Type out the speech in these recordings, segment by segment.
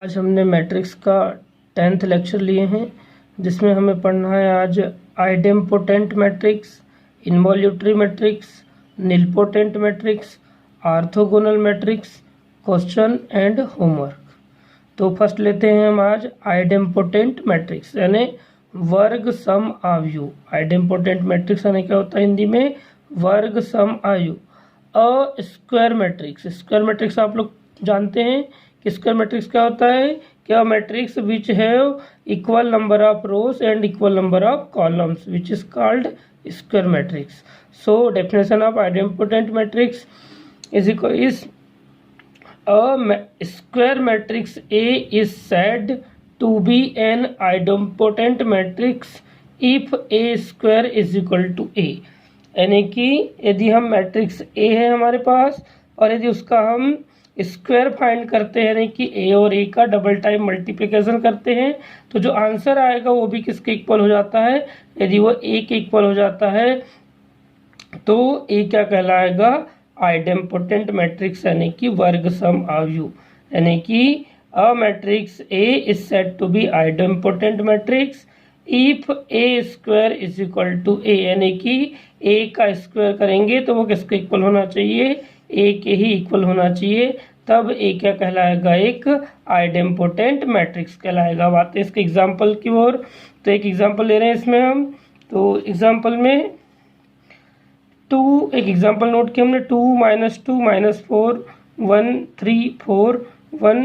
आज हमने मैट्रिक्स का 10th लेक्चर लिए हैं, जिसमें हमें पढ़ना है आज idempotent matrix, involutory matrix, nilpotent matrix, orthogonal matrix, question and homework. तो फर्स्ट लेते हैं हम आज आइडेम्पोटेंट मैट्रिक्स यानी वर्ग सम आयु। आइडेम्पोटेंट मैट्रिक्स यानी क्या होता है हिंदी में? वर्ग सम आयु। अ स्क्वायर मैट्रिक्स, स्क्वायर मैट्रिक्स आप लोग जानते हैं कि स्क्वायर मैट्रिक्स क्या होता है? क्या matrix which have equal number of rose and equal number of columns which is called square matrix. So definition of idempotent matrix is a square matrix A is said to be an idempotent matrix if A square is equal to A। यानी कि यदि हम matrix A है हमारे पास और यदि उसका हम स्क्वायर फाइंड करते हैं यानी कि A और A का डबल टाइम मल्टीप्लिकेशन करते हैं तो जो आंसर आएगा वो भी किसके इक्वल हो जाता है? यदि वो A के इक्वल हो जाता है तो A क्या कहलाएगा? आइडेम्पोटेंट मैट्रिक्स यानी कि वर्ग सम आयु। यानी कि a matrix A is said to be idempotent matrix if A square is equal to A। यानी कि A का स्क्वायर करेंगे तो वो किसके इक्वल होना चाहिए? A के ही इक्वल होना चाहिए, तब A क्या कहलाएगा? एक आइडेम्पोटेंट मैट्रिक्स कहलाएगा। अब आते हैं इसके एग्जाम्पल की ओर। तो एक एग्जाम्पल ले रहे हैं इसमें हम। तो एग्जाम्पल में एक एग्जाम्पल नोट किया हमने। 2 - 2 - 4 1 3 4 1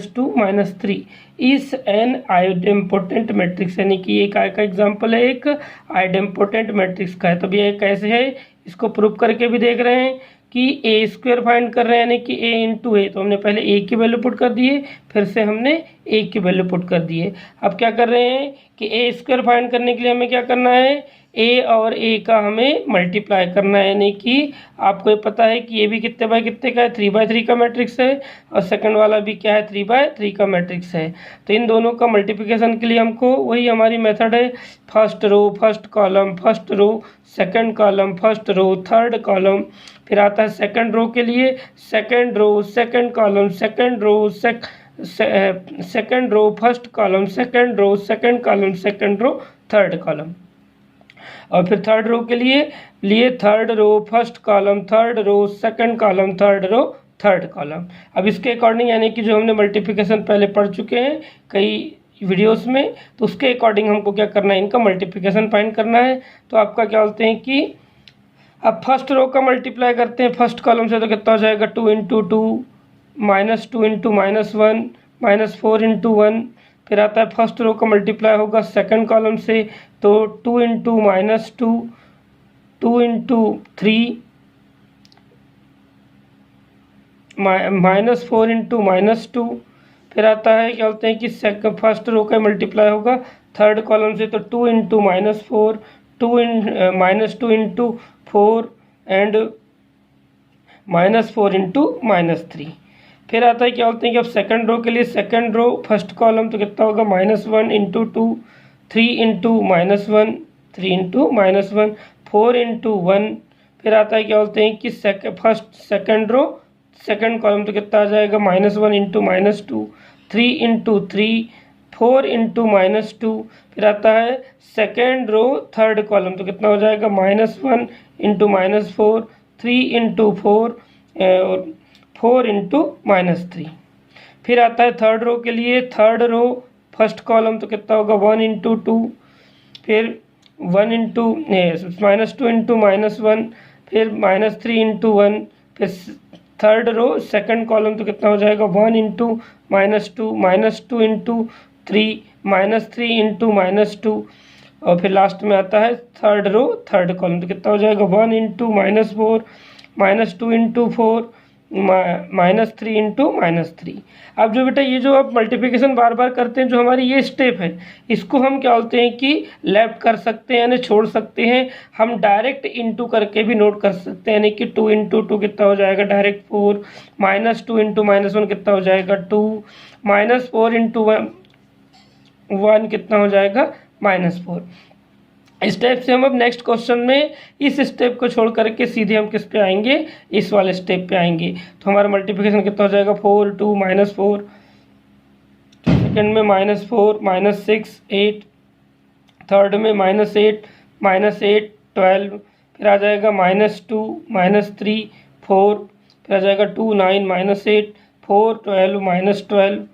- 2 - 3 इज एन आइडेम्पोटेंट मैट्रिक्स। यानी कि एक का एग्जाम्पल है एक आइडेम्पोटेंट मैट्रिक्स का है। तब ये कैसे है इसको प्रूव करके भी देख रहे हैं कि A स्क्वायर फाइंड कर रहे हैं यानी कि A इंटू A। तो हमने पहले A की वैल्यू पुट कर दिए, फिर से हमने A की वैल्यू पुट कर दिए। अब क्या कर रहे हैं कि A स्क्वायर फाइंड करने के लिए हमें क्या करना है? A और A का हमें मल्टीप्लाई करना है। यानी कि आपको ये पता है कि ये भी कितने बाय कितने का है? 3/3 का मैट्रिक्स है और सेकंड वाला भी क्या है? 3/3 का मैट्रिक्स है। तो इन दोनों का मल्टीप्लिकेशन के लिए हमको वही हमारी मेथड है, first row first column, first row second column, first row third column. फिर आता है सेकंड रो के लिए second row second column, second row second row first column, second row second column, second row third column. और फिर third row के लिए third row first column, third row second column, third row third column. अब इसके according यानी कि जो हमने मल्टीप्लिकेशन पहले पढ़ चुके हैं कई वीडियोस में, तो उसके अकॉर्डिंग हमको क्या करना है? इनका मल्टीप्लिकेशन फाइंड करना है। तो आपका क्या बोलते हैं कि अब फर्स्ट रो का मल्टीप्लाई करते हैं फर्स्ट कॉलम से, तो कितना हो जाएगा? 2 × 2 -2 × -1 -4 × 1। फिर आता है फर्स्ट रो का मल्टीप्लाई होगा सेकंड कॉलम से, तो 2 × -2 2 × 3 -4 × -2। फिर आता है क्या बोलते हैं कि फर्स्ट रो का मल्टीप्लाई होगा थर्ड कॉलम से, तो 2 × -4 -2 × 4 एंड -4 × -3। फिर आता है क्या बोलते हैं कि अब सेकंड रो के लिए सेकंड रो फर्स्ट कॉलम तो कितना होगा? -1 × 2 3 × -1 3 × -1 4 × 1। फिर आता है क्या बोलते हैं कि सेकंड रो सेकंड कॉलम तो कितना आ जाएगा? -1 × -2 3 × 3 4 × -2। फिर आता है सेकेंड रो थर्ड कॉलम तो कितना हो जाएगा? -1 × -4 3 × 4 और 4 × -3। फिर आता है थर्ड रो के लिए थर्ड रो फर्स्ट कॉलम तो कितना होगा? 1 × 2 फिर -2 × -1 फिर -3 × 1। फिर थर्ड रो सेकंड कॉलम तो कितना हो जाएगा? 1 × -2 -2 × 3 -3 × -2। और फिर लास्ट में आता है थर्ड रो थर्ड कॉलम तो कितना हो जाएगा? 1 × -4 -2 × 4 -3 × -3। अब जो बेटा ये जो आप मल्टीप्लिकेशन बार बार करते हैं, जो हमारी ये स्टेप है, इसको हम क्या बोलते हैं कि लेफ्ट कर सकते हैं यानी छोड़ सकते हैं। हम डायरेक्ट इंटू करके भी नोट कर सकते हैं, यानी कि 2 × 2 कितना हो जाएगा? डायरेक्ट 4 -2 × -1 कितना हो जाएगा? 2 -4 × 1 कितना हो जाएगा? -4। इस टाइप से हम अब नेक्स्ट क्वेश्चन में इस स्टेप को छोड़ करके सीधे हम किस पे आएंगे? इस वाले स्टेप पे आएंगे। तो हमारा मल्टीप्लिकेशन कितना हो जाएगा? 4 2 -4 सेकंड में -4 -6 8, थर्ड में -8 -8 12, फिर आ जाएगा -2 -3 4, फिर आ जाएगा 2 9 -8 4 12 -12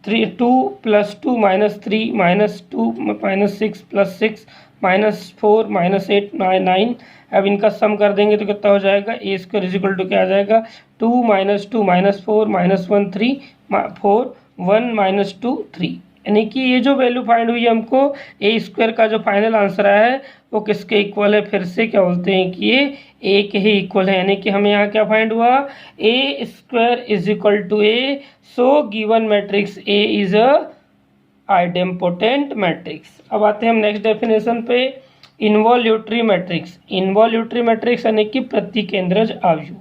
3 2 + 2 -3 -2 -6 + 6 -4 -8 9। अब इनका सम कर देंगे तो कितना हो जाएगा, ए स्क्वायर इजिकल टू क्या आ जाएगा 2 - 2 -4 -1 3 4 1 -2 3। यानी कि ये जो वैल्यू फाइंड हुई है हमको, ए स्क्वायर का जो फाइनल आंसर आया है वो किसके इक्वल है, फिर से क्या बोलते हैं कि ये ए के ही इक्वल है। यानी कि हमें यहाँ क्या फाइंड हुआ, A square is equal to A, so given matrix A is a idempotent matrix. अब आते हैं हम नेक्स्ट डेफिनेशन पे, इन्वॉल्यूटरी मैट्रिक्स। इन्वॉल्यूटरी मैट्रिक्स यानी कि प्रतिकेंद्रज आव्यूह।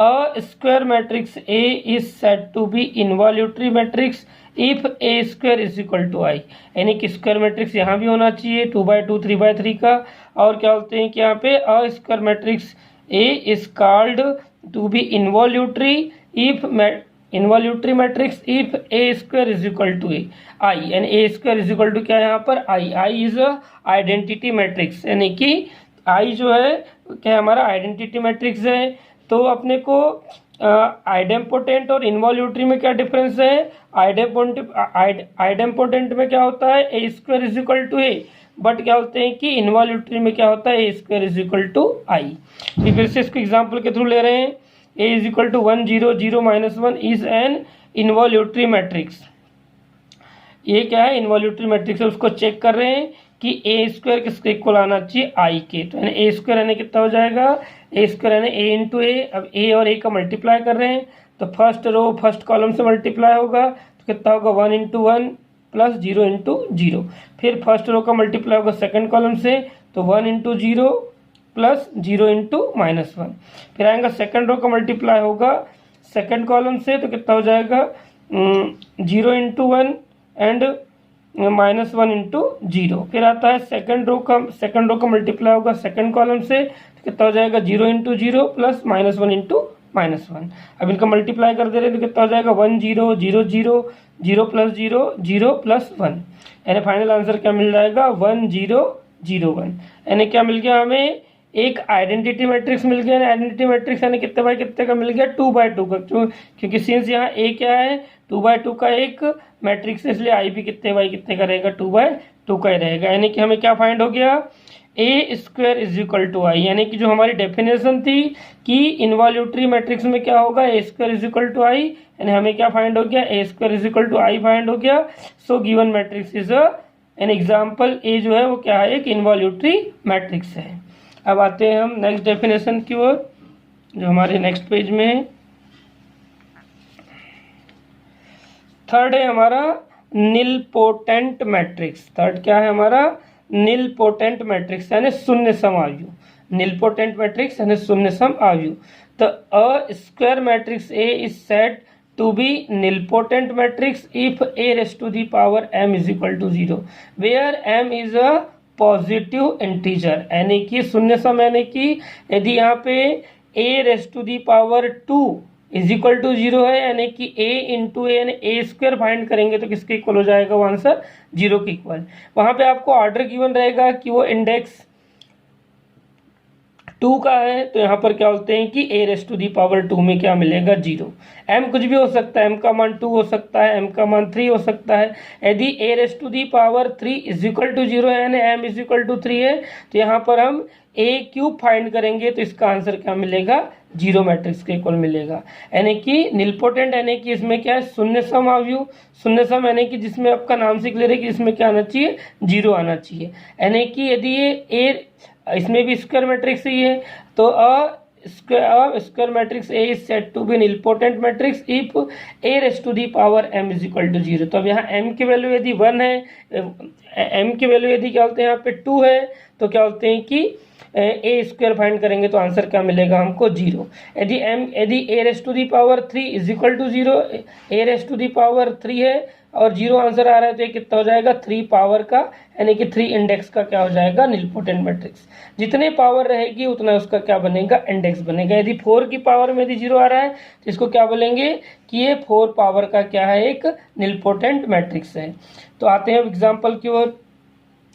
A square matrix A is said to be involutory matrix if A square is equal to I। यानी कि स्क्वायर मैट्रिक्स यहाँ भी होना चाहिए 2/2 3/3 का। और क्या बोलते हैं कि यहाँ पे A square matrix A is called to be involutory if involutory matrix if A square is equal to I। यानी A square is equal to क्या है यहाँ पर I is a identity matrix। यानी कि I जो है क्या हमारा आइडेंटिटी मैट्रिक्स है। तो अपने को आइडेम्पोटेंट और इन्वॉल्यूटरी में क्या डिफरेंस है, आइडेम्पोटेंट में क्या होता है A square is equal to A, but क्या होते हैं कि इन्वॉल्यूटरी में क्या होता है A square is equal to I. फिर से इसको एग्जांपल के थ्रू ले रहे हैं, A is equal to 1 0 0 -1 is an involutory matrix. ये क्या है इन्वॉल्यूटरी मैट्रिक्स है, उसको चेक कर रहे हैं कि ए स्क्वायर किसके इक्वल आना चाहिए आई के। तो यानी ए स्क्वायर यानी कितना हो जाएगा, ए स्क्वायर यानी ए इंटू ए। अब ए और ए का मल्टीप्लाई कर रहे हैं तो फर्स्ट रो फर्स्ट कॉलम से मल्टीप्लाई होगा तो कितना होगा 1 × 1 + 0 × 0। फिर फर्स्ट रो का मल्टीप्लाई होगा सेकंड कॉलम से तो 1 × 0 + 0 × -1। फिर आएगा सेकंड रो का मल्टीप्लाई होगा सेकंड कॉलम से तो कितना हो जाएगा 0 × 1 एंड -1 × 0। फिर आता है सेकंड रो का मल्टीप्लाई होगा सेकंड कॉलम से तो कितना हो जाएगा 0 × 0 + -1 × -1। अब इनका मल्टीप्लाई कर दे रहे हैं तो कितना हो जाएगा 1 0 0 0 0 + 0 0 + 1। यानी फाइनल आंसर क्या मिल जाएगा 1 0 0 1। यानी क्या मिल गया हमें, एक आइडेंटिटी मैट्रिक्स मिल गया। आइडेंटिटी मैट्रिक्स यानी कितने बाय कितने का मिल गया 2/2 का, क्योंकि सिंस यहाँ ए क्या है 2/2 का एक मैट्रिक्स है, इसलिए आई भी कितने बाय कितने का रहेगा 2/2 का ही रहेगा। यानी कि हमें क्या फाइंड हो गया, A square is equal to I. यानी कि जो हमारी डेफिनेशन थी कि इन्वॉल्यूटरी मैट्रिक्स में क्या होगा A square is equal to I, यानी हमें क्या फाइंड हो गया A square is equal to I find हो गया। So given matrix is an example, A जो है वो क्या है एक इन्वॉल्यूटरी मैट्रिक्स है। अब आते हैं हम नेक्स्ट डेफिनेशन की ओर जो हमारे नेक्स्ट पेज में है। थर्ड है हमारा निलपोटेंट मैट्रिक्स। थर्ड क्या है हमारा निलपोटेंट मैट्रिक्स यानी शून्य सम आव्यूह। निलपोटेंट मैट्रिक्स यानी शून्य सम आव्यूह। तो a square matrix A is said to be nilpotent matrix if a⁴ m is equal to 0 where m is a positive integer. यानी कि शून्य सम यानी कि यदि यहाँ पे a⁻² इज इक्वल टू 0 है, यानी कि a × a यानी ए स्क्वायर फाइंड करेंगे तो किसके इक्वल हो जाएगा वो आंसर 0 के इक्वल। वहाँ पे आपको ऑर्डर गिवन रहेगा कि वो इंडेक्स 2 का है, तो यहाँ पर क्या बोलते हैं कि a⁻² में क्या मिलेगा 0। m कुछ भी हो सकता है, m का मान 2 हो सकता है, m का मान 3 हो सकता है। यदि a⁻³ इज इक्वल टू 0 है यानी m इज इक्वल टू 3 है तो यहाँ पर हम a³ फाइंड करेंगे तो इसका आंसर क्या मिलेगा 0 मैट्रिक्स के इक्वल मिलेगा। यानी कि निलपोटेंट यानी कि इसमें क्या है शून्य सम आव्यूह। शून्य सम यानी कि जिसमें आपका नाम से क्लियर है कि इसमें क्या आना चाहिए 0 आना चाहिए। यानी कि यदि ये इसमें भी स्क्वायर मैट्रिक्स ही है तो square matrix A is said to be nilpotent matrix if a⁻m is equal to 0। तो अब यहाँ m की वैल्यू यदि 1 है, m की वैल्यू यदि क्या बोलते हैं यहाँ पे 2 है तो क्या बोलते हैं कि ए स्क्वायर फाइंड करेंगे तो आंसर क्या मिलेगा हमको 0। यदि A raise to the power 3 is equal to 0, A raise to the power 3 है और 0 आंसर आ रहा है तो ये कितना हो जाएगा 3 पावर का, यानी कि 3 इंडेक्स का क्या हो जाएगा निलपोटेंट मैट्रिक्स। जितने पावर रहेगी उतना उसका क्या बनेगा इंडेक्स बनेगा। यदि 4 की पावर में यदि 0 आ रहा है तो इसको क्या बोलेंगे कि ये 4 पावर का क्या है एक निलपोटेंट मैट्रिक्स है। तो आते हैं एग्जाम्पल की ओर।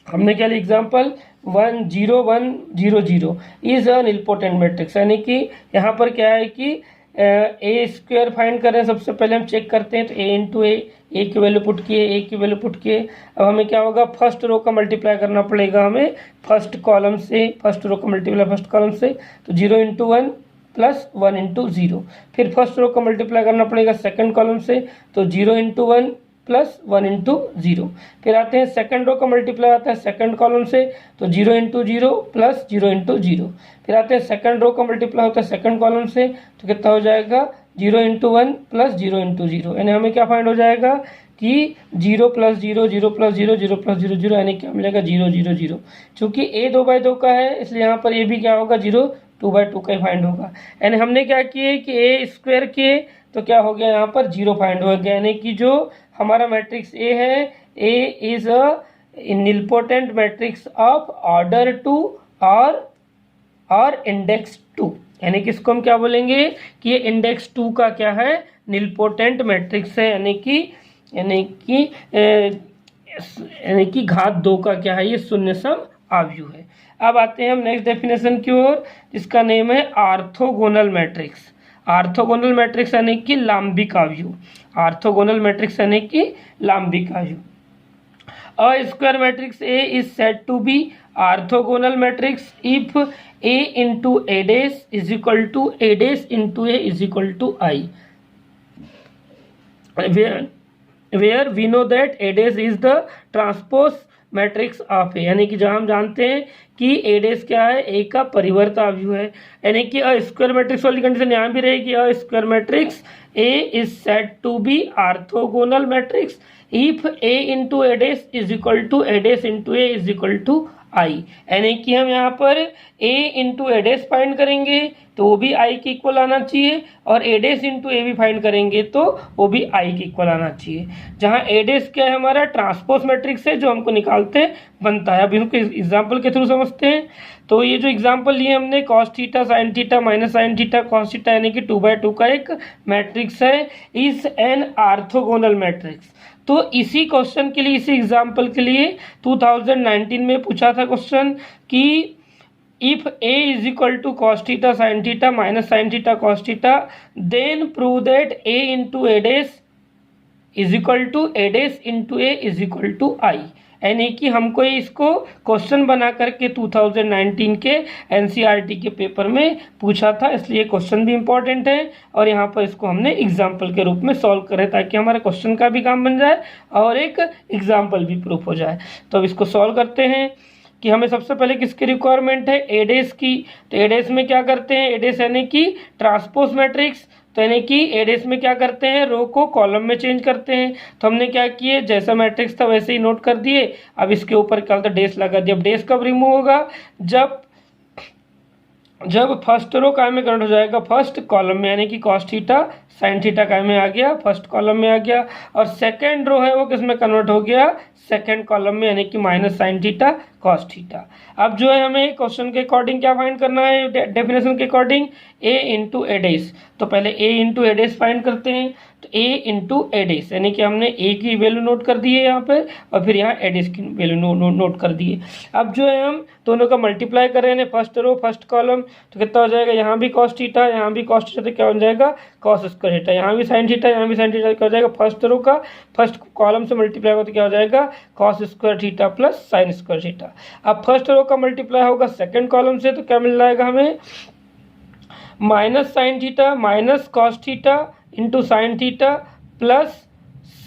हमने क्या लिया example 1 0 1 0 0 is a nilpotent matrix, यानी कि यहाँ पर क्या है कि ए स्क्वायर फाइंड कर रहे हैं। सबसे पहले हम चेक करते हैं तो ए इंटू ए की वैल्यू पुट किए, ए की वैल्यू पुट किए। अब हमें क्या होगा फर्स्ट रो का मल्टीप्लाई करना पड़ेगा हमें फर्स्ट कॉलम से, फर्स्ट रो का मल्टीप्लाई फर्स्ट कॉलम से, तो 0 इंटू 1 प्लस 1 इंटू 0। फिर फर्स्ट रो का मल्टीप्लाई करना पड़ेगा सेकंड कॉलम से, तो 0 इंटू 1 प्लस 1 इंटू 0। फिर आते हैं सेकंड रो का मल्टीप्लाई आता है सेकंड कॉलम से, तो 0 इंटू 0 प्लस 0 इंटू 0। फिर आते हैं सेकंड रो का मल्टीप्लाई होता है सेकंड कॉलम से, तो कितना हो जाएगा 0 इंटू 1 प्लस 0 इंटू 0। यानी हमें क्या फाइंड हो जाएगा कि 0 प्लस 0 0 प्लस 0 0 प्लस 0 0, यानी क्या मिलेगा 0 0 0। चूंकि ए 2/2 का है इसलिए यहाँ पर ये भी क्या होगा 0 2/2 का ही फाइंड होगा। यानी हमने क्या किए कि ए स्क्वायर किए तो क्या हो गया यहाँ पर 0 फाइंड हो गया, यानी कि जो हमारा मैट्रिक्स ए है A is a nilpotent matrix of order 2 और इंडेक्स 2, यानी कि इसको हम क्या बोलेंगे कि ये इंडेक्स 2 का क्या है निलपोटेंट मैट्रिक्स है, यानी कि घात 2 का क्या है ये शून्य सम आव्यूह है। अब आते हैं हम नेक्स्ट डेफिनेशन की ओर जिसका नेम है ऑर्थोगोनल मैट्रिक्स। ऑर्थोगोनल मैट्रिक्स यानी कि लांबिक आव्यूह, ऑर्थोगोनल मैट्रिक्स यानी कि लांबिक आव्यूह। A square matrix A is said to be orthogonal matrix if A into A dash is equal to A dash into A is equal to I, where we know that A dash is the transpose matrix of A, यानी कि जहां हम जानते हैं कि ए dash क्या है ए का परिवर्त आव्यूह है। यानी कि अ स्क्वायर मैट्रिक्स वाली कंडीशन यहाँ भी रहेगी a square matrix A is said to be orthogonal matrix if A into A dash is equal to A dash into A is equal to I, यानी कि हम यहाँ पर a into A dash find करेंगे तो वो भी i के इक्वल आना चाहिए और a डैश इंटू ए भी फाइंड करेंगे तो वो भी i के इक्वल आना चाहिए। जहाँ a डैश क्या है हमारा ट्रांसपोज मैट्रिक्स है जो हमको निकालते बनता है। अब इनको एग्जाम्पल के थ्रू समझते हैं। तो ये जो एग्जाम्पल लिए हमने cos theta sin theta minus sin theta cos theta यानी कि 2/2 का एक मैट्रिक्स है, इज एन ऑर्थोगोनल मैट्रिक्स। तो इसी क्वेश्चन के लिए इसी एग्जाम्पल के लिए 2019 में पूछा था क्वेश्चन कि if A is equal to cos theta sin theta minus sin theta cos theta then prove that A into A dash is equal to A dash into A is equal to I, यानी कि हमको इसको question बना करके 2019 के NCERT के paper में पूछा था, इसलिए क्वेश्चन भी इंपॉर्टेंट है और यहाँ पर इसको हमने एग्जाम्पल के रूप में सॉल्व करें ताकि हमारा क्वेश्चन का भी काम बन जाए और एक एग्जाम्पल भी प्रूफ हो जाए। तो अब इसको सॉल्व करते हैं कि हमें सबसे पहले किसकी रिक्वायरमेंट है ए डैश की। तो ए डैश में क्या करते हैं ए डैश यानी कि ट्रांसपोज मैट्रिक्स, तो यानी कि ए डैश में क्या करते हैं रो को कॉलम में चेंज करते हैं। तो हमने क्या किए जैसा मैट्रिक्स था वैसे ही नोट कर दिए, अब इसके ऊपर क्या होता है डैश लगा दिया। अब डैश कब रिमूव होगा जब फर्स्ट रो काय में कन्वर्ट हो जाएगा फर्स्ट कॉलम में, यानी कि कॉस थीटा साइन थीटा काय में आ गया फर्स्ट कॉलम में आ गया और सेकंड रो है वो किस में कन्वर्ट हो गया सेकंड कॉलम में, यानी कि minus sin theta cos theta. अब जो है हमें क्वेश्चन के अकॉर्डिंग क्या फाइंड करना है डेफिनेशन के according A into A dash. तो पहले ए इंटू ए डैश फाइंड करते हैं। तो ए इंटू ए डैश यानी कि हमने ए की वैल्यू नोट कर दी है यहाँ पे और फिर यहाँ ए डैश की वैल्यू नोट कर दी है। अब जो है हम दोनों का मल्टीप्लाई कर रहे हैं फर्स्ट रो फर्स्ट कॉलम, तो कितना हो जाएगा यहाँ भी कॉस थीटा यहाँ भी कॉस थीटा, तो क्या हो जाएगा कॉस स्क्वायर थीटा, यहाँ भी साइन थीटा यहाँ भी साइन थीटा, क्या हो जाएगा फर्स्ट रो का फर्स्ट कॉलम से मल्टीप्लाई होगा तो क्या हो जाएगा cos square theta plus sin square theta. अब फर्स्ट रो का मल्टीप्लाई होगा सेकंड कॉलम से तो क्या मिल जाएगा हमें minus sin theta minus cos theta into sin theta plus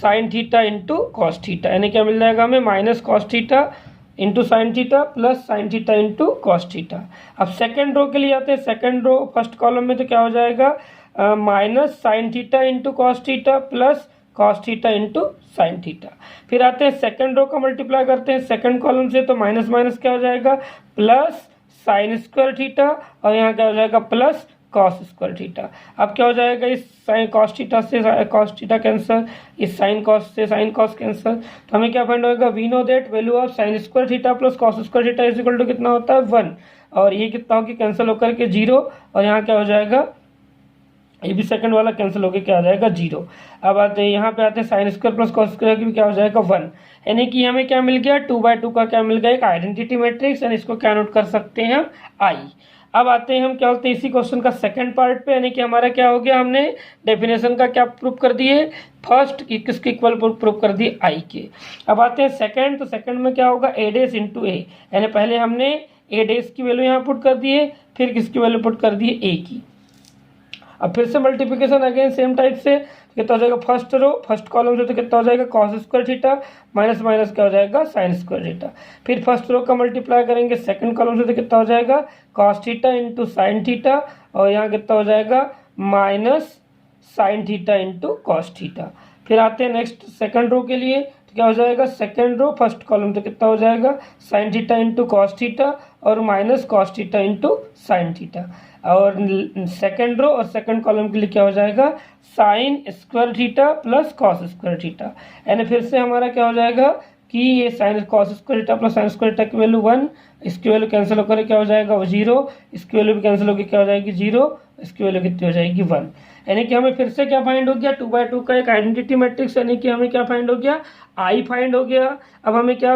sign theta into cos theta, यानी क्या मिल जाएगा हमें minus cos theta into sin theta plus sign theta into cos theta. अब सेकंड रो के लिए आते हैं सेकंड रो फर्स्ट कॉलम में तो क्या हो जाएगा minus sin theta into cos theta plus cos theta into sin theta. फिर आते हैं सेकंड रो का मल्टीप्लाई करते हैं सेकंड कॉलम से तो माइनस माइनस क्या हो जाएगा प्लस साइन स्क्वायर थीटा और यहाँ क्या हो जाएगा प्लस कॉस स्क्वायर थीटा। अब क्या हो जाएगा, इस साइन कॉस थीटा से कॉस थीटा कैंसर, इस साइन कॉस से साइन कॉस कैंसर, तो हमें क्या फाइंड होगा, we know that value of sine square theta plus cos square theta is equal to कितना होता है 1, और ये कितना होगी कैंसिल होकर के 0, और यहाँ क्या हो जाएगा ये भी सेकंड वाला कैंसिल होकर क्या आ जाएगा 0। अब आते हैं यहाँ पे आते हैं sine square plus cos square की भी क्या हो जाएगा 1, यानी कि हमें क्या मिल गया 2/2 का क्या मिल गया एक आइडेंटिटी मैट्रिक्स, यानी इसको क्या नोट कर सकते हैं हम आई। अब आते हैं हम क्या बोलते हैं इसी क्वेश्चन का सेकंड पार्ट पे, यानी कि हमारा क्या हो गया, हमने डेफिनेशन का क्या प्रूव कर दिए, फर्स्ट किसके इक्वल प्रूव कर दिए आई के। अब आते हैं सेकंड, तो सेकंड में क्या होगा ए डेस इंटू ए, यानी पहले हमने ए डेस की वैल्यू यहाँ पुट कर दिए, फिर किसकी वैल्यू पुट कर दिए ए की। अब फिर से मल्टीप्लिकेशन अगेन सेम टाइप से, तो कितना हो जाएगा फर्स्ट रो फर्स्ट कॉलम से, तो कितना हो जाएगा cos square theta minus minus क्या हो जाएगा साइन स्क्वायर थीटा। फिर फर्स्ट रो का मल्टीप्लाई करेंगे सेकंड कॉलम से, तो कितना हो जाएगा cos theta into sin theta, और यहाँ कितना हो जाएगा minus sin theta into cos theta. फिर आते हैं नेक्स्ट सेकंड रो के लिए, तो क्या हो जाएगा सेकंड रो फर्स्ट कॉलम, तो कितना हो जाएगा sin theta into cos theta और minus cos theta into sin theta. और सेकंड रो और सेकंड कॉलम के लिए क्या हो जाएगा sin square theta plus cos square theta, यानी फिर से हमारा क्या हो जाएगा कि ये sin cos square theta plus sin square theta की वैल्यू 1, इसकी वैल्यू कैंसिल होकर क्या हो जाएगा 0, इसकी वैल्यू भी कैंसिल होकर क्या हो जाएगी 0, इसकी वैल्यू कितनी हो जाएगी 1, यानी कि हमें फिर से क्या फाइंड हो गया 2/2 का एक आइडेंटिटी मैट्रिक्स, यानी कि हमें क्या फाइंड हो गया आई फाइंड हो गया। अब हमें क्या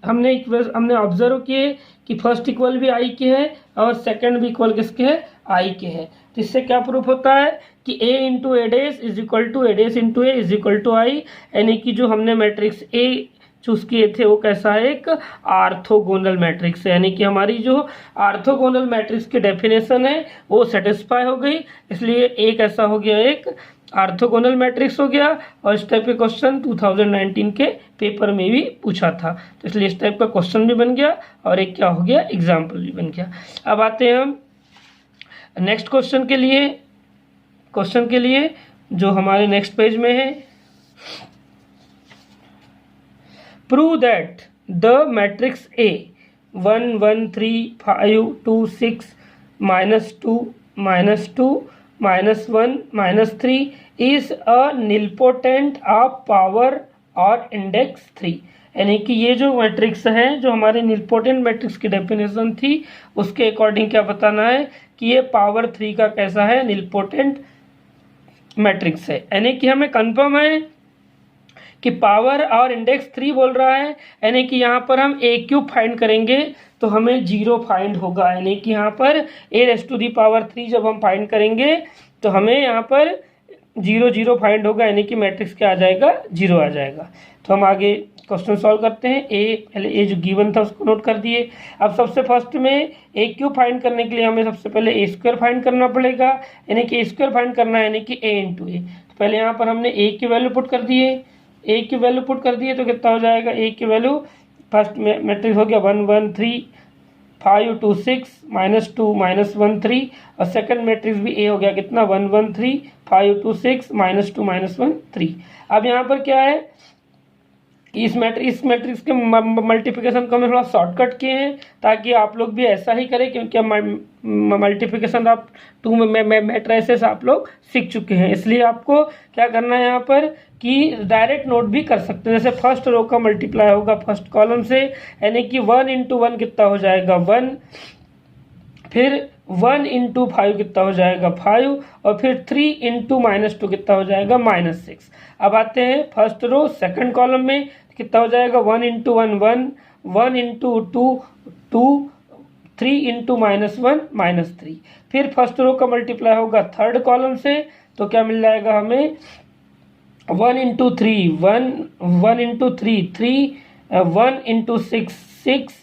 हमने ऑब्जर्व किए कि फर्स्ट इक्वल भी आई के है और सेकंड भी इक्वल किसके है आई के है, तो इससे क्या प्रूफ होता है कि a into A dash is equal to A dash into A is equal to I, यानी कि जो हमने मैट्रिक्स ए चूज किए थे वो कैसा है एक आर्थोगोनल मैट्रिक्स है, यानी कि हमारी जो आर्थोगोनल मैट्रिक्स की डेफिनेशन है वो सेटिस्फाई हो गई, इसलिए एक ऐसा हो गया एक आर्थोगोनल मैट्रिक्स हो गया। और इस टाइप के क्वेश्चन 2019 के पेपर में भी पूछा था, तो इसलिए इस टाइप का क्वेश्चन भी बन गया और एक क्या हो गया एग्जाम्पल भी बन गया। अब आते हैं हम नेक्स्ट क्वेश्चन के लिए जो हमारे नेक्स्ट पेज में है, prove that the matrix A 1 1 3 5 2 6 -2 -2 -1 -3 is a nilpotent of power और इंडेक्स 3, यानी कि ये जो मैट्रिक्स है जो हमारे निलपोटेंट मैट्रिक्स की डेफिनेशन थी उसके अकॉर्डिंग क्या बताना है कि ये पावर 3 का कैसा है निलपोटेंट मैट्रिक्स है, यानी कि हमें कंफर्म है कि पावर और इंडेक्स 3 बोल रहा है, यानी कि यहाँ पर हम ए क्यूब फाइंड करेंगे तो हमें 0 फाइंड होगा, यानी कि यहाँ पर a raise to the power 3 जब हम फाइंड करेंगे तो हमें यहाँ पर 0 0 फाइंड होगा, यानी कि मैट्रिक्स क्या आ जाएगा 0 आ जाएगा। तो हम आगे क्वेश्चन सॉल्व करते हैं। पहले ए जो गिवन था उसको नोट कर दिए। अब सबसे फर्स्ट में ए क्यूब फाइंड करने के लिए हमें सबसे पहले ए स्क्वायर फाइंड करना पड़ेगा, यानी कि ए स्क्वायर फाइंड करना है, यानी कि a इंटू ए। तो पहले यहाँ पर हमने a की वैल्यू पुट कर दिए, तो कितना हो जाएगा a की वैल्यू फर्स्ट मैट्रिक्स हो गया 1 1 3 5 2 6 -2 -1 3, और सेकंड मैट्रिक्स भी a हो गया कितना 1 1 3 5 2 6 -2 -1 3। अब यहाँ पर क्या है इस मैट्रिक्स के मल्टीप्लिकेशन को हमने थोड़ा शॉर्टकट किए हैं ताकि आप लोग भी ऐसा ही करें, क्योंकि मल्टीप्लिकेशन आप 2 मैट्रिसेस आप लोग सीख चुके हैं, इसलिए आपको क्या करना है यहाँ पर कि डायरेक्ट नोट भी कर सकते हैं। जैसे फर्स्ट रो का मल्टीप्लाई होगा फर्स्ट कॉलम से, यानी कि 1 इंटू 1 कितना हो जाएगा 1, फिर 1 इंटू 5 कितना हो जाएगा 5, और फिर 3 इंटू -2 कितना हो जाएगा -6। अब आते हैं फर्स्ट रो सेकंड कॉलम में कितना हो जाएगा 1 इंटू 1 1, 1 इंटू 2 2, 3 इंटू -1 -3। फिर फर्स्ट रो का मल्टीप्लाई होगा थर्ड कॉलम से, तो क्या मिल जाएगा हमें 1 इंटू 3 1, 1 इंटू 3 3, 1 इंटू 6 6,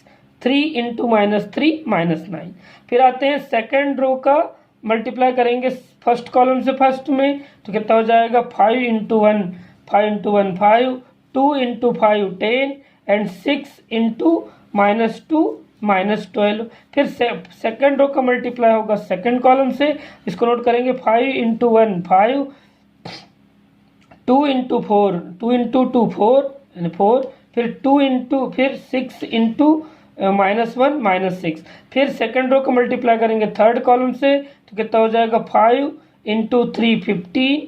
3 इंटू -3 -9। फिर आते हैं सेकंड रो का मल्टीप्लाई करेंगे फर्स्ट कॉलम से फर्स्ट में, तो कितना हो जाएगा 5 इंटू 1 5, 2 इंटू 5 10, एंड 6 इंटू -2 -12। फिर सेकंड रो का मल्टीप्लाई होगा सेकंड कॉलम से, इसको नोट करेंगे 5 इंटू 1 5, 2 इंटू 4 2 इंटू 2 4 यानी 4, फिर 2 इंटू फिर 6 इंटू -1 -6। फिर सेकंड रो को मल्टीप्लाई करेंगे थर्ड कॉलम से तो कितना हो जाएगा 5 × 3 15,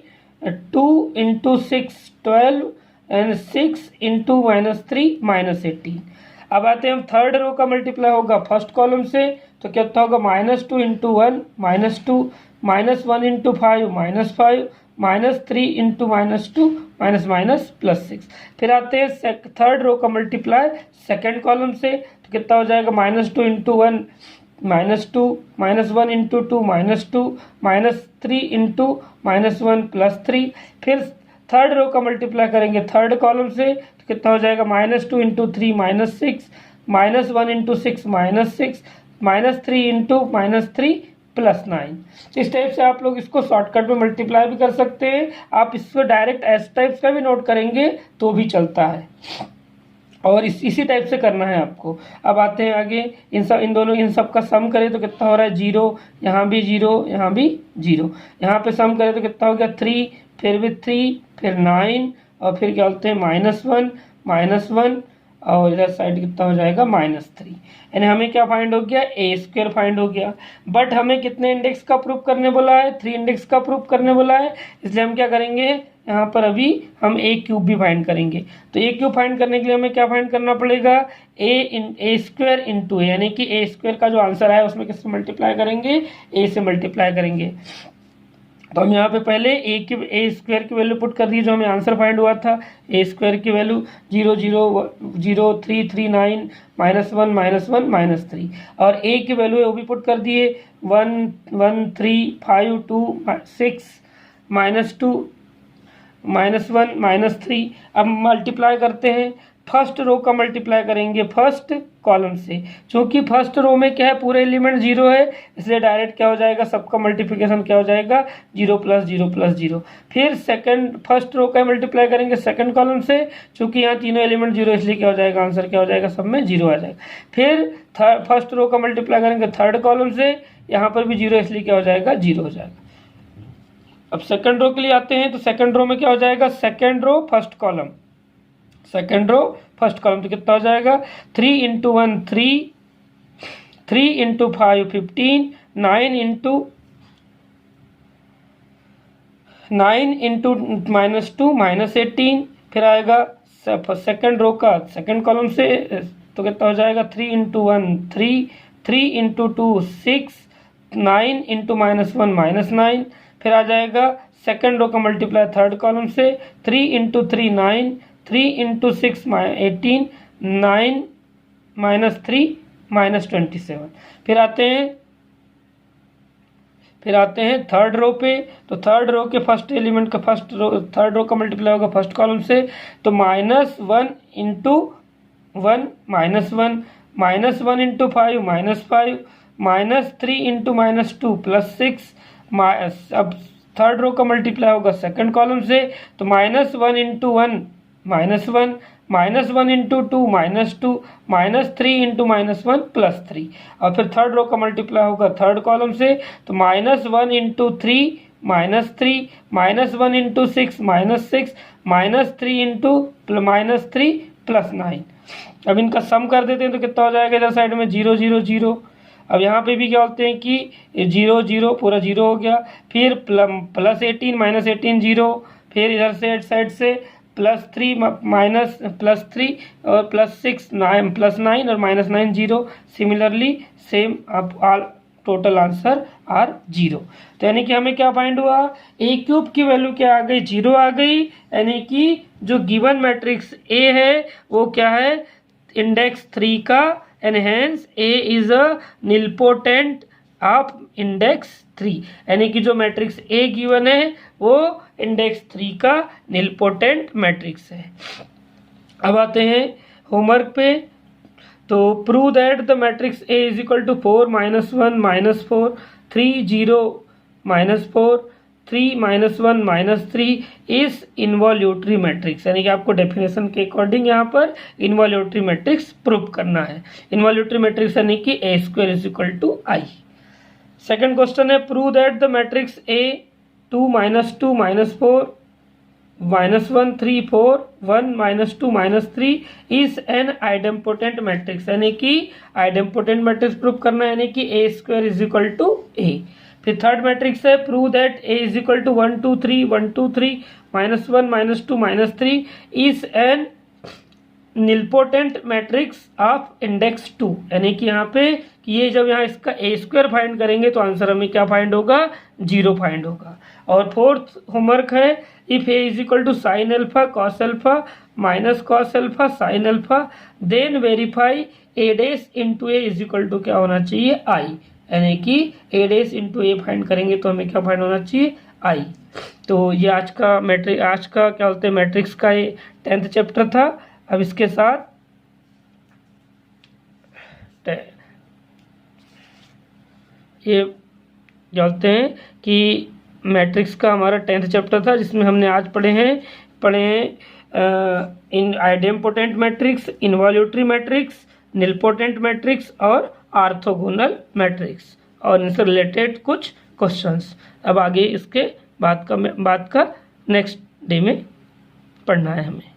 2 × 6 12 एंड 6 × -3 -18। अब आते हैं हम थर्ड रो का मल्टीप्लाई होगा फर्स्ट कॉलम से तो कितना होगा -2 × 1 -2, -1 × 5 -5, -3 × -2 फिर आते हैं थर्ड रो का मल्टीप्लाई सेकंड कॉलम से तो कितना हो जाएगा -2 × 1 -2, -1 × 2 -2, -3 × -1 +3। फिर थर्ड रो का मल्टीप्लाई करेंगे थर्ड कॉलम से तो कितना हो जाएगा -2 × 3 -6, -1 × 6 -6, -3 × -3 +9। इस टाइप से आप लोग इसको शॉर्टकट में मल्टीप्लाई भी कर सकते हैं। आप इसको डायरेक्ट एस टाइप का भी नोट करेंगे तो भी चलता है और इसी टाइप से करना है आपको। अब आते हैं आगे इन सब का सम करें तो कितना हो रहा है 0, यहाँ भी 0, यहाँ भी 0। यहाँ पे सम करें तो कितना हो गया 3, फिर भी 3, फिर 9 और फिर क्या बोलते हैं -1 और इधर साइड कितना हो जाएगा -3। यानी हमें क्या फाइंड हो गया a² फाइंड हो गया। बट हमें कितने इंडेक्स का प्रूफ करने बोला है 3 इंडेक्स का प्रूफ करने बोला है, इसलिए हम क्या करेंगे यहाँ पर अभी हम a³ भी फाइंड करेंगे। तो a³ फाइंड करने के लिए हमें क्या फाइंड करना पड़ेगा a² × a, यानी कि a² का जो आंसर है उसमें किससे मल्टीप्लाई करेंगे a से मल्टीप्लाई करेंगे। तो हम यहाँ पे पहले a² की वैल्यू पुट कर दी जो हमें आंसर फाइंड हुआ था। a² की वैल्यू 0 0 0 3 3 9 -1 -1 -3 और a की वैल्यू वो भी पुट कर दिए 1 1 3 5 2 6 -2 -1 -3। अब मल्टीप्लाई करते हैं फर्स्ट रो का मल्टीप्लाई करेंगे फर्स्ट कॉलम से। क्योंकि फर्स्ट रो में क्या है पूरे एलिमेंट 0 है इसलिए डायरेक्ट क्या हो जाएगा सबका मल्टीप्लिकेशन क्या हो जाएगा 0 + 0 + 0। फिर फर्स्ट रो का मल्टीप्लाई करेंगे सेकंड कॉलम से, क्योंकि यहाँ तीनों एलिमेंट 0 इसलिए क्या हो जाएगा आंसर क्या हो जाएगा सब में 0 आ जाएगा। फिर फर्स्ट रो का मल्टीप्लाई करेंगे थर्ड कॉलम से, यहाँ पर भी 0 इसलिए क्या हो जाएगा 0 हो जाएगा। अब सेकंड रो के लिए आते हैं तो सेकंड रो में क्या हो जाएगा सेकंड रो फर्स्ट कॉलम तो कितना हो जाएगा 3 × 1 3, 3 × 5 15, 9 × -2 -18। फिर आएगा सेकंड रो का सेकंड कॉलम से तो कितना हो जाएगा 3 × 1 3, 3 × 2 6, 9 × -1 -9। फिर आ जाएगा सेकंड रो का मल्टीप्लाई थर्ड कॉलम से 3 × 3 9, 3 × 6 18, 9 -3 -27। फिर आते हैं थर्ड रो पे। तो थर्ड रो के फर्स्ट एलिमेंट का थर्ड रो का मल्टीप्लाई होगा फर्स्ट कॉलम से तो -1 × 1 -1, -1 × 5 -5, -3 × -2 +6। अब थर्ड रो का मल्टीप्लाई होगा सेकंड कॉलम से तो -1 × 1 -1, -1 × 2 -2, -3 × -1 +3। और फिर थर्ड रो का मल्टीप्लाई होगा थर्ड कॉलम से तो -1 × 3 -3, -1 × 6 -6, -3 +9। अब इनका सम कर देते हैं तो कितना हो जाएगा इधर साइड में 0 0 0। अब यहाँ पे भी क्या बोलते हैं कि 0 0 पूरा 0 हो गया। फिर +18 -18 0। फिर इधर से साइड से +3 +3 और +6 9 +9 और -9 0। सिमिलरली सेम अब टोटल आंसर आर 0। तो यानी कि हमें क्या फाइंड हुआ a³ की वैल्यू क्या आ गई 0 आ गई। यानी कि जो गिवन मैट्रिक्स A है वो क्या है इंडेक्स 3 का and hence A is a nilpotent of index 3। यानी कि जो मैट्रिक्स A गिवन है वो इंडेक्स 3 का निलपोटेंट मैट्रिक्स है। अब आते हैं होमवर्क पे। तो prove that the matrix A is equal to 4 -1 -4 3 0 -4 3 -1 -3 इस इन्वॉल्यूटरी मैट्रिक्स। यानी कि आपको डेफिनेशन के अकॉर्डिंग यहाँ पर इन्वॉल्यूटरी मैट्रिक्स प्रूव करना है। इन्वॉल्यूटरी मैट्रिक्स यानी कि A² = I। सेकंड क्वेश्चन है prove that the matrix A 2 -2 -4 -1 3 4 1 -2 -3 is an idempotent matrix, यानी कि आइडेम्पोटेंट मैट्रिक्स प्रूव करना है, यानी कि A square is equal to A. फिर थर्ड मैट्रिक्स है prove that A is equal to 1 2 3 1 2 3 -1 -2 -3 is an nilpotent matrix of index 2, यानी कि यहाँ पे कि ये जब यहाँ इसका ए स्क्वायर फाइंड करेंगे तो आंसर हमें क्या फाइंड होगा, 0 फाइंड होगा। और फोर्थ होमवर्क है if A is equal to sine alpha cos alpha minus cos alpha sine alpha then verify A dash into A is equal to क्या होना चाहिए, आई, यानी कि ए डेस इंटू ए फाइंड करेंगे तो हमें क्या फाइंड होना चाहिए, आई। तो ये आज का क्या बोलते हैं मैट्रिक्स का ये 10th चैप्टर था। अब इसके साथ ये बोलते हैं कि मैट्रिक्स का हमारा 10th चैप्टर था जिसमें हमने आज पढ़े हैं इन idempotent matrix, involutory matrix, nilpotent matrix और ऑर्थोगोनल मैट्रिक्स और इनसे रिलेटेड कुछ क्वेश्चंस। अब आगे इसके बाद का नेक्स्ट डे में पढ़ना है हमें।